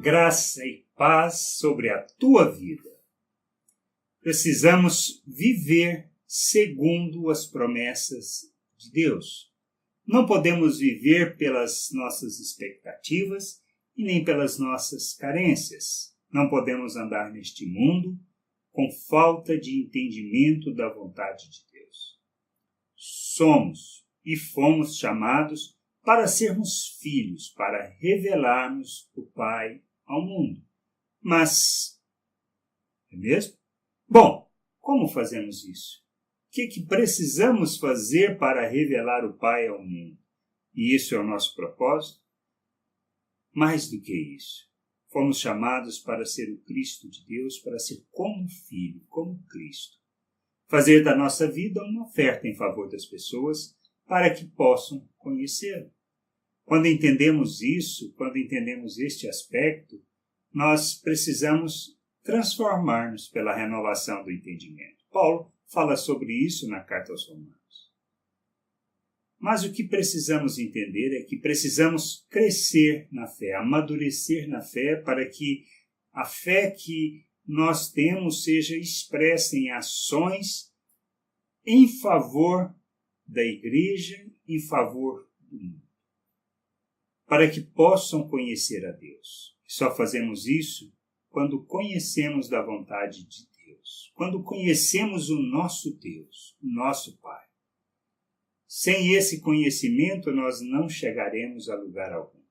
graça e paz sobre a tua vida. Precisamos viver segundo as promessas de Deus. Não podemos viver pelas nossas expectativas e nem pelas nossas carências. Não podemos andar neste mundo com falta de entendimento da vontade de Deus. Somos e fomos chamados para sermos filhos, para revelarmos o Pai ao mundo. Mas, é mesmo? Bom, como fazemos isso? O que precisamos fazer para revelar o Pai ao mundo? E isso é o nosso propósito? Mais do que isso, fomos chamados para ser o Cristo de Deus, para ser como Filho, como Cristo. Fazer da nossa vida uma oferta em favor das pessoas para que possam conhecê-lo. Quando entendemos isso, quando entendemos este aspecto, nós precisamos transformar-nos pela renovação do entendimento. Paulo fala sobre isso na carta aos Romanos. Mas o que precisamos entender é que precisamos crescer na fé, amadurecer na fé, para que a fé que nós temos seja expressa em ações em favor da igreja, em favor do mundo, para que possam conhecer a Deus. Só fazemos isso quando conhecemos da vontade de Deus, quando conhecemos o nosso Deus, o nosso Pai. Sem esse conhecimento, nós não chegaremos a lugar algum.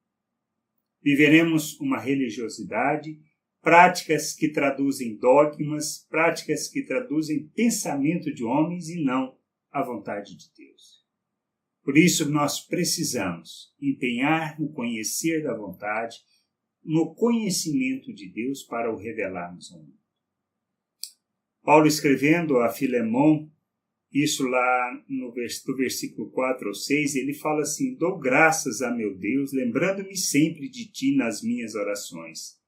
Viveremos uma religiosidade, práticas que traduzem dogmas, práticas que traduzem pensamento de homens e não a vontade de Deus. Por isso, nós precisamos empenhar no conhecer da vontade, no conhecimento de Deus para o revelarmos ao mundo. Paulo, escrevendo a Filemon, isso lá no versículo 4 ou 6, ele fala assim: dou graças a meu Deus, lembrando-me sempre de ti nas minhas orações,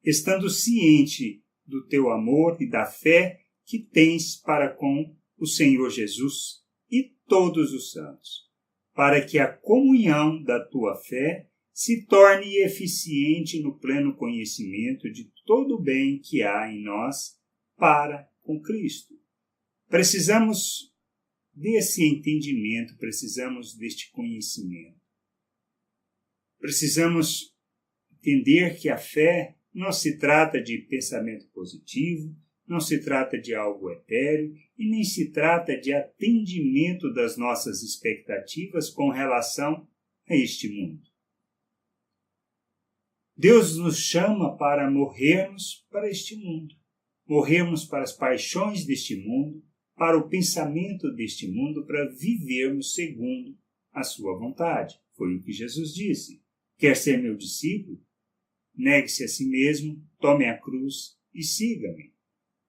estando ciente do teu amor e da fé que tens para com o Senhor Jesus e todos os santos, para que a comunhão da tua fé se torne eficiente no pleno conhecimento de todo o bem que há em nós para com Cristo. Precisamos desse entendimento, precisamos deste conhecimento. Precisamos entender que a fé não se trata de pensamento positivo, não se trata de algo etéreo e nem se trata de atendimento das nossas expectativas com relação a este mundo. Deus nos chama para morrermos para este mundo, morrermos para as paixões deste mundo, para o pensamento deste mundo, para vivermos segundo a sua vontade. Foi o que Jesus disse. Quer ser meu discípulo? Negue-se a si mesmo, tome a cruz e siga-me.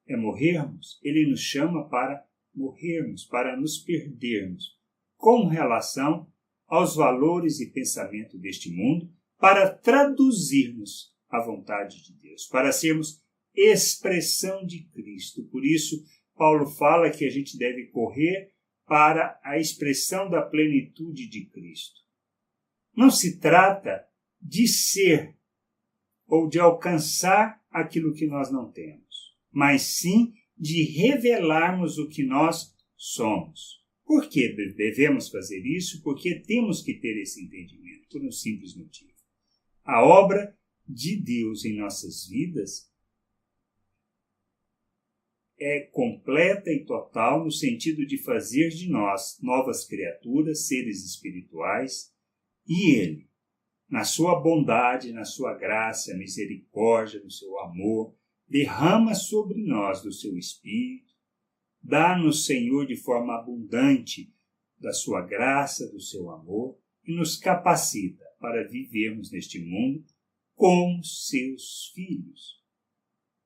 É morrermos. Ele nos chama para morrermos, para nos perdermos com relação aos valores e pensamento deste mundo, para traduzirmos a vontade de Deus, para sermos expressão de Cristo. Por isso, Paulo fala que a gente deve correr para a expressão da plenitude de Cristo. Não se trata de ser ou de alcançar aquilo que nós não temos, mas sim de revelarmos o que nós somos. Por que devemos fazer isso? Porque temos que ter esse entendimento, por um simples motivo. A obra de Deus em nossas vidas é completa e total no sentido de fazer de nós novas criaturas, seres espirituais, e Ele, na sua bondade, na sua graça, misericórdia, no seu amor, derrama sobre nós do seu Espírito, dá-nos, Senhor, de forma abundante da sua graça, do seu amor, e nos capacita para vivermos neste mundo como seus filhos.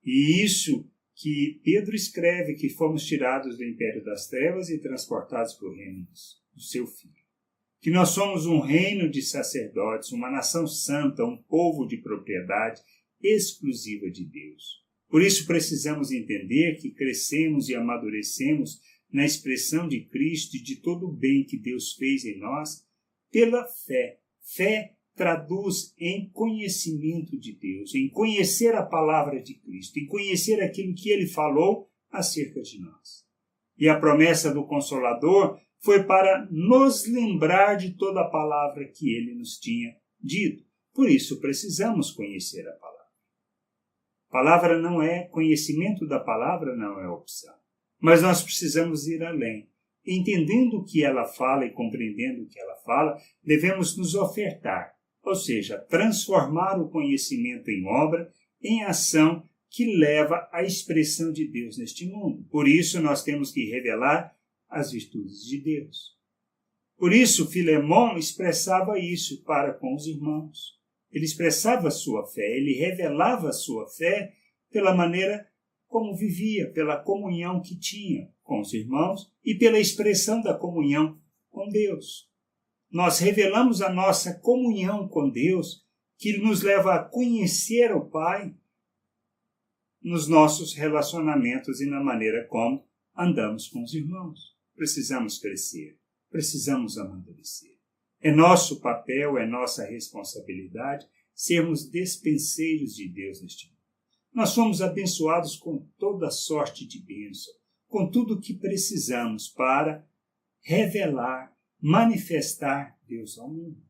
E isso que Pedro escreve, que fomos tirados do império das trevas e transportados para o reino do seu Filho. Que nós somos um reino de sacerdotes, uma nação santa, um povo de propriedade exclusiva de Deus. Por isso precisamos entender que crescemos e amadurecemos na expressão de Cristo e de todo o bem que Deus fez em nós pela fé. Fé traduz em conhecimento de Deus, em conhecer a palavra de Cristo, em conhecer aquilo que Ele falou acerca de nós. E a promessa do Consolador foi para nos lembrar de toda a palavra que Ele nos tinha dito. Por isso precisamos conhecer a palavra. Palavra não é, conhecimento da palavra não é opção. Mas nós precisamos ir além. Entendendo o que ela fala e compreendendo o que ela fala, devemos nos ofertar, ou seja, transformar o conhecimento em obra, em ação que leva à expressão de Deus neste mundo. Por isso nós temos que revelar as virtudes de Deus. Por isso Filemão expressava isso para com os irmãos. Ele expressava a sua fé, ele revelava a sua fé pela maneira como vivia, pela comunhão que tinha com os irmãos e pela expressão da comunhão com Deus. Nós revelamos a nossa comunhão com Deus, que nos leva a conhecer o Pai nos nossos relacionamentos e na maneira como andamos com os irmãos. Precisamos crescer, precisamos amadurecer. É nosso papel, é nossa responsabilidade sermos despenseiros de Deus neste mundo. Nós somos abençoados com toda sorte de bênção, com tudo o que precisamos para revelar, manifestar Deus ao mundo.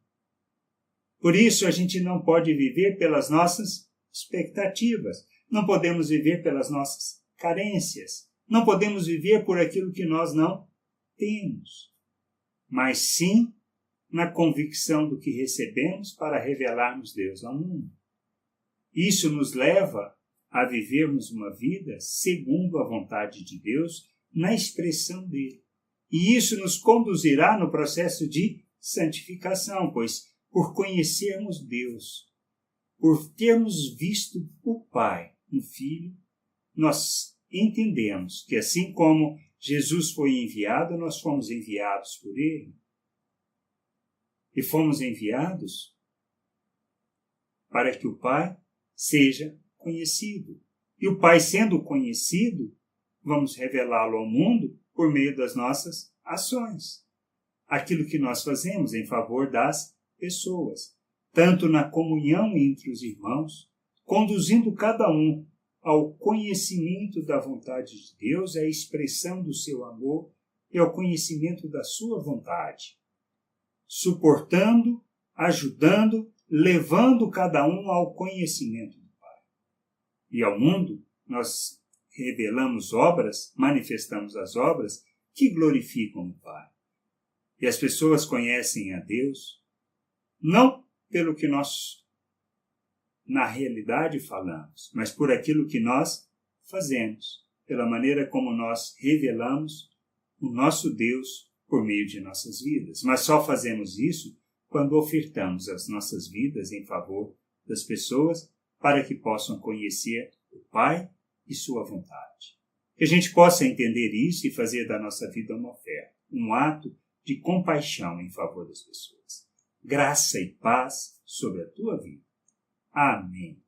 Por isso a gente não pode viver pelas nossas expectativas, não podemos viver pelas nossas carências, não podemos viver por aquilo que nós não temos, mas sim na convicção do que recebemos para revelarmos Deus ao mundo. Isso nos leva a vivermos uma vida segundo a vontade de Deus, na expressão dele. E isso nos conduzirá no processo de santificação, pois por conhecermos Deus, por termos visto o Pai no Filho, nós entendemos que assim como Jesus foi enviado, nós fomos enviados por ele. E fomos enviados para que o Pai seja conhecido. E o Pai sendo conhecido, vamos revelá-lo ao mundo por meio das nossas ações. Aquilo que nós fazemos em favor das pessoas, tanto na comunhão entre os irmãos, conduzindo cada um ao conhecimento da vontade de Deus, à expressão do seu amor e ao conhecimento da sua vontade, suportando, ajudando, levando cada um ao conhecimento. E ao mundo, nós revelamos obras, manifestamos as obras que glorificam o Pai. E as pessoas conhecem a Deus, não pelo que nós, na realidade, falamos, mas por aquilo que nós fazemos, pela maneira como nós revelamos o nosso Deus por meio de nossas vidas. Mas só fazemos isso quando ofertamos as nossas vidas em favor das pessoas, para que possam conhecer o Pai e sua vontade. Que a gente possa entender isso e fazer da nossa vida uma oferta, um ato de compaixão em favor das pessoas. Graça e paz sobre a tua vida. Amém.